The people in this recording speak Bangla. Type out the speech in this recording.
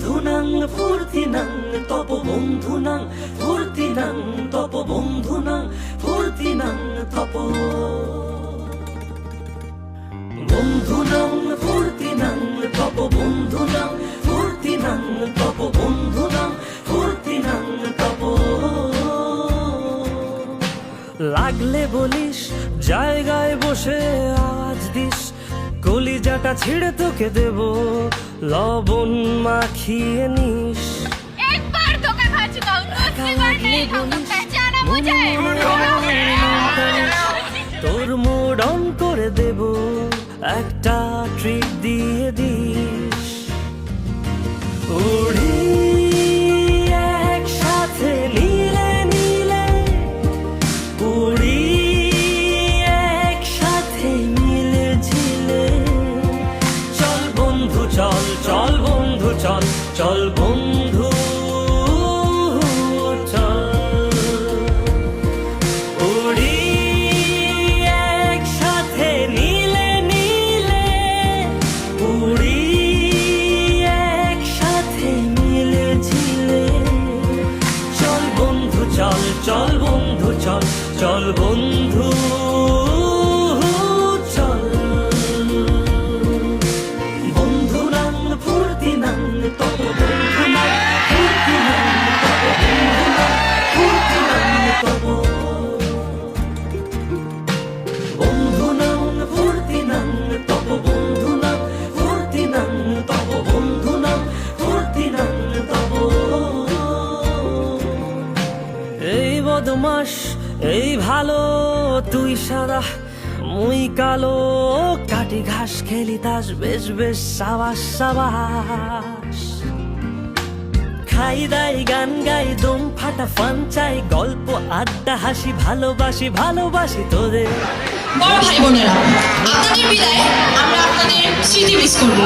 বন্ধুনাং ফুর্তিনাং তপ বন্ধুনাং ফুর্তিনাং তপ বন্ধুনাং ফুর্তিনাং তপ বন্ধুনাং ফুর্তিনাং তপ বন্ধুনাং ফুর্তিনাং তপ বন্ধুনাং ফুর্তিনাং তপ লাগলে বলিস জায়গায় বসে আওয়াজ দিস কলিজাটা ছিঁড়ে তোকে দেব লবণ মাখিয়ে নিস একবার তোকে খাচ্ছি তো লাগলে বলিস তোর মুড অন করে দেব একটা ট্রিট দিয়ে দিস উড়ি একসাথে নীলে নীলে উড়ি একসাথে মিলে ঝিলে চল বন্ধু চল চল বন্ধু চল চল বন্ধু চল উড়ি একসাথে নীলে নীলে উড়ি একসাথে মিলে ঝিলে চল বন্ধু চল চল বন্ধু চল চল বন্ধু চল বন্ধুনাং ফুর্তিনাং তপ বন্ধুনাং ফুর্তিনাং তপ বন্ধুনাং ফুর্তিনাং তপ বন্ধুনাং ফুর্তিনাং তপ বন্ধুনাং ফুর্তিনাং তপ বন্ধুনাং ফুর্তিনাং তপ এই বদমাস এই ভালো তুই সাদা মুই কালো কাটি ঘাস খেলি তাস বেশ বেশ সাবাস সাবাস খাই দাই গান গাই দম ফাটা ফান চাই গল্প আড্ডা হাসি ভালোবাসি ভালোবাসি তোদের বড় ভাই বোনেরা, আপনাদের বিদায় আমরা আপনাদের স্মৃতি মিস করবো।